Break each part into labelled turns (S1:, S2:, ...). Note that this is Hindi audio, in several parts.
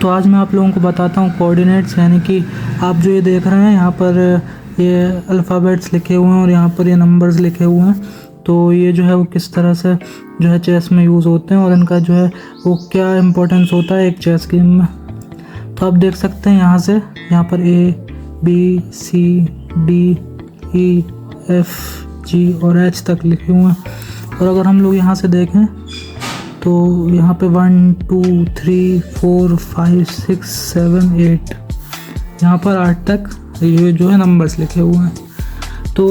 S1: तो आज मैं आप लोगों को बताता हूँ कोऑर्डिनेट्स, यानी कि आप जो ये देख रहे हैं यहाँ पर ये अल्फ़ाबेट्स लिखे हुए हैं और यहाँ पर ये नंबर्स लिखे हुए हैं। तो ये जो है वो किस तरह से जो है चेस में यूज़ होते हैं और इनका जो है वो क्या इम्पोर्टेंस होता है एक चेस गेम में। तो आप देख सकते हैं यहाँ से, यहाँ पर A B C D E F G और H तक लिखे हुए हैं। और अगर हम लोग यहाँ से देखें तो यहाँ पे 1 2 3 4 5 6 7 8 यहाँ पर 8 तक ये जो है नंबर्स लिखे हुए हैं। तो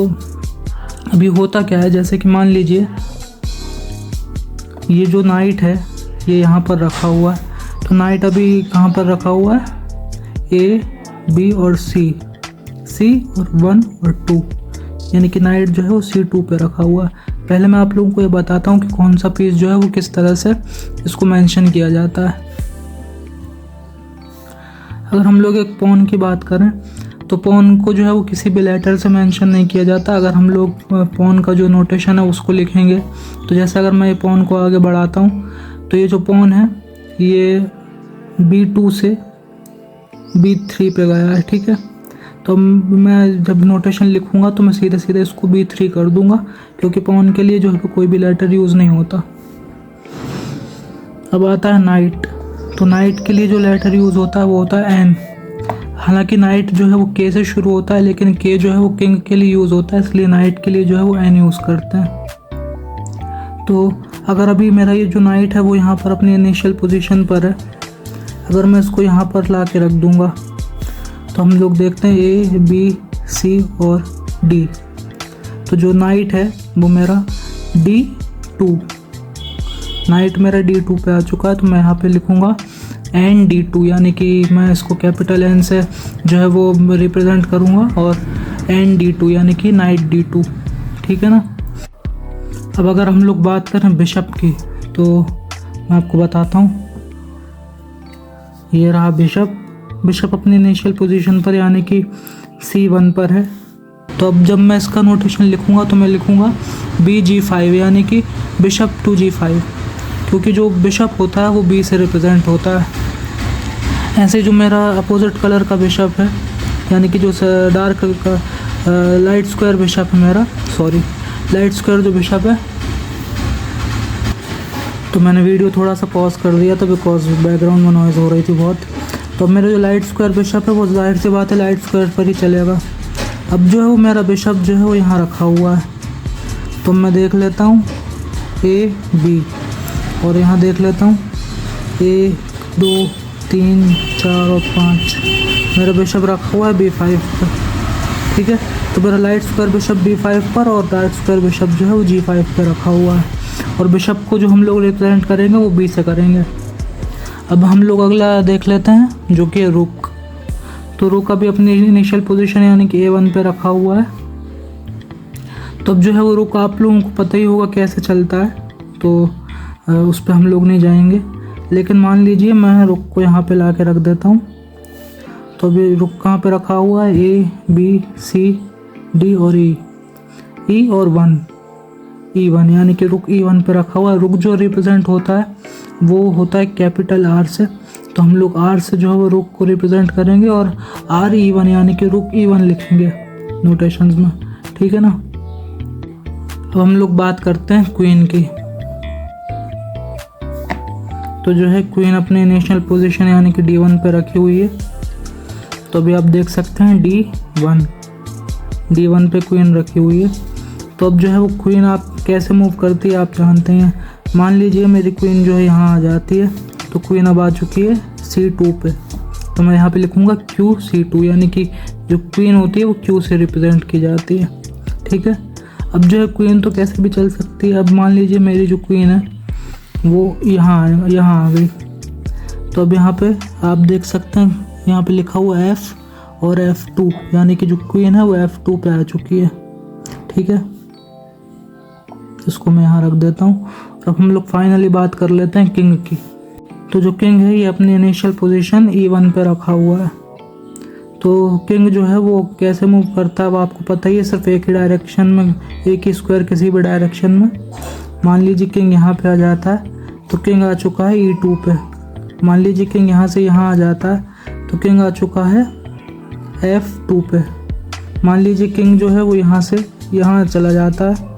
S1: अभी होता क्या है, जैसे कि मान लीजिए ये जो नाइट है ये यहाँ पर रखा हुआ है। तो नाइट अभी कहाँ पर रखा हुआ है, A B और C और 1 और 2, यानी कि नाइट जो है वो C2 पे रखा हुआ है। पहले मैं आप लोगों को ये बताता हूँ कि कौन सा पीस जो है वो किस तरह से इसको मेंशन किया जाता है। अगर हम लोग एक पॉन की बात करें तो पॉन को जो है वो किसी भी लेटर से मेंशन नहीं किया जाता। अगर हम लोग पॉन का जो नोटेशन है उसको लिखेंगे तो जैसे अगर मैं ये पॉन को आगे बढ़ाता हूँ तो ये जो पॉन है ये B2 से B3 पे गया है, ठीक है। तो मैं जब नोटेशन लिखूंगा तो मैं सीधे सीधे इसको B3 कर दूंगा, क्योंकि पॉन के लिए जो है कोई भी लेटर यूज़ नहीं होता। अब आता है नाइट। तो नाइट के लिए जो लेटर यूज़ होता है वो होता है N। हालांकि नाइट जो है वो K से शुरू होता है, लेकिन K जो है वो किंग के लिए यूज़ होता है, इसलिए नाइट के लिए जो है वो N यूज़ करते हैं। तो अगर अभी मेरा ये जो नाइट है वो यहाँ पर अपनी इनिशियल पोजीशन पर है, अगर मैं इसको यहाँ पर ला के रख दूँगा तो हम लोग देखते हैं A B C और D। तो जो नाइट है वो मेरा D2, नाइट मेरा D2 पे आ चुका है। तो मैं यहाँ पे लिखूँगा ND2, यानी कि मैं इसको कैपिटल N से जो है वो रिप्रेजेंट करूँगा और ND2 यानी कि नाइट D2, ठीक है ना। अब अगर हम लोग बात करें बिशप की तो मैं आपको बताता हूँ, ये रहा बिशप अपनी इनिशियल पोजीशन पर यानी कि C1 पर है। तो अब जब मैं इसका नोटेशन लिखूंगा तो मैं लिखूंगा BG5 यानी कि बिशप टू G5, क्योंकि जो बिशप होता है वो B से रिप्रेजेंट होता है। ऐसे जो मेरा अपोजिट कलर का बिशप है, यानी कि जो डार्क कलर का लाइट स्क्वायर बिशप है मेरा, लाइट स्क्वायर जो बिशप है, तो मैंने वीडियो थोड़ा सा पॉज कर दिया था बिकॉज बैकग्राउंड में नॉइज़ हो रही थी बहुत। तो अब मेरा जो लाइट स्क्वायर बिशप है वो जाहिर सी बात है लाइट स्क्वायर पर ही चलेगा। अब जो है वो मेरा बिशप जो है वो यहाँ रखा हुआ है। तो मैं देख लेता हूँ A B और यहाँ देख लेता हूँ 1 2 3 4 और 5, मेरा बिशप रखा हुआ है B5 पर, ठीक है। तो मेरा लाइट स्क्वायर बिशप B5 पर और डार्क स्क्वायर बिशप जो है वो G5 पर रखा हुआ है। और बिशप को जो हम लोग रिप्रेजेंट करेंगे वो B से करेंगे। अब हम लोग अगला देख लेते हैं जो कि रुक। तो रुक अभी अपनी इनिशियल पोजीशन यानी कि A1 पे रखा हुआ है। तो अब जो है वो रुक आप लोगों को पता ही होगा कैसे चलता है, तो उस पर हम लोग नहीं जाएंगे। लेकिन मान लीजिए मैं रुक को यहाँ पे ला के रख देता हूँ। तो अभी रुक कहाँ पे रखा हुआ है, A B C D और E और 1 E1, यानी कि रुक E1 पे रखा हुआ है। रुक जो रिप्रेजेंट होता है वो होता है कैपिटल R से, तो हम लोग R से जो है वो रुक को रिप्रेजेंट करेंगे और RE1 यानी कि रुक E1 लिखेंगे नोटेशंस में, ठीक है ना। अब हम लोग बात करते हैं क्वीन की। तो जो है क्वीन अपने इनिशियल पोजीशन यानी कि D1 पे रखी हुई है। तो अभी आप देख सकते हैं D1 पे क्वीन रखी हुई है। तो अब जो है वो क्वीन आप कैसे मूव करती है आप जानते हैं। मान लीजिए मेरी क्वीन जो है यहाँ आ जाती है, तो क्वीन अब आ चुकी है C2 पे। तो मैं यहाँ पे लिखूँगा QC2, यानी कि जो क्वीन होती है वो Q से रिप्रेजेंट की जाती है, ठीक है। अब जो है क्वीन तो कैसे भी चल सकती है। अब मान लीजिए मेरी जो क्वीन है वो यहाँ आ गई। तो अब यहाँ पे आप देख सकते हैं यहाँ पे लिखा हुआ F और F2, यानी कि जो क्वीन है वो F2 पे आ चुकी है, ठीक है। इसको मैं यहाँ रख देता हूँ। अब हम लोग फाइनली बात कर लेते हैं किंग की। तो जो किंग है ये अपनी इनिशियल पोजीशन E1 पे रखा हुआ है। तो किंग जो है वो कैसे मूव करता है वो आपको पता ही है, सिर्फ एक ही डायरेक्शन में, एक ही स्क्वायर किसी भी डायरेक्शन में। मान लीजिए किंग यहाँ पे आ जाता है तो किंग आ चुका है E2 पे, मान लीजिए किंग यहाँ से यहाँ आ जाता है तो किंग आ चुका है F2 पे। मान लीजिए किंग जो है वो यहाँ से यहाँ चला जाता है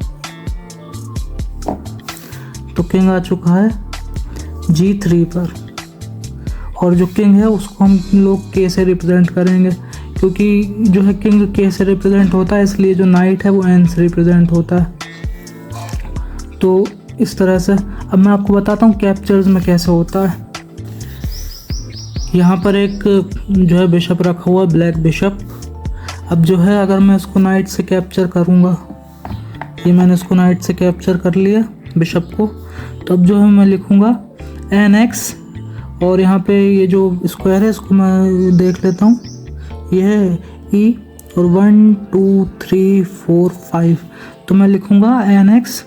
S1: तो किंग आ चुका है G3 पर। और जो किंग है उसको हम लोग K से रिप्रेजेंट करेंगे, क्योंकि जो है किंग K से रिप्रेजेंट होता है, इसलिए जो नाइट है वो N से रिप्रेजेंट होता है। तो इस तरह से अब मैं आपको बताता हूँ कैप्चर्स में कैसे होता है। यहाँ पर एक जो है बिशप रखा हुआ, ब्लैक बिशप। अब जो है अगर मैं इसको नाइट से कैप्चर करूँगा, ये मैंने इसको नाइट से कैप्चर कर लिया बिशप को, तो अब जो है मैं लिखूँगा NX और यहाँ पे ये जो स्क्वायर है इसको मैं देख लेता हूँ, ये है E और 1 2 3 4 5, तो मैं लिखूँगा NX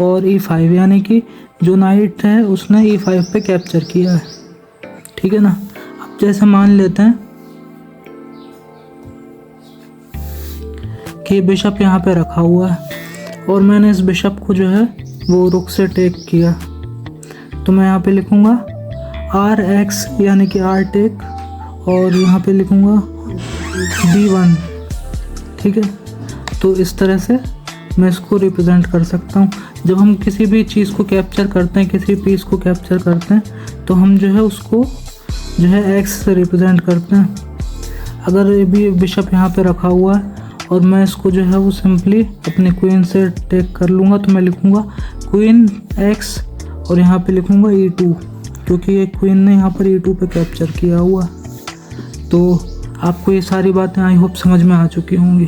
S1: और E5, यानी कि जो नाइट है उसने E5 पे कैप्चर किया है, ठीक है ना। अब जैसे मान लेते हैं कि बिशप यहाँ पे रखा हुआ है और मैंने इस बिशप को जो है वो रुक से टेक किया, तो मैं यहाँ पे लिखूँगा RX यानी कि R टेक और यहाँ पे लिखूँगा D1, ठीक है। तो इस तरह से मैं इसको रिप्रेजेंट कर सकता हूँ। जब हम किसी भी चीज़ को कैप्चर करते हैं, किसी पीस को कैप्चर करते हैं, तो हम जो है उसको जो है X से रिप्रेजेंट करते हैं। अगर ये भी बिशप यहाँ पे रखा हुआ है और मैं इसको जो है वो सिंपली अपने क्वीन से टेक कर लूँगा, तो मैं लिखूँगा क्वीन X और यहाँ पे लिखूँगा E2, क्योंकि ये क्वीन ने यहाँ पर E2 पे कैप्चर किया हुआ। तो आपको ये सारी बातें आई होप समझ में आ चुकी होंगी।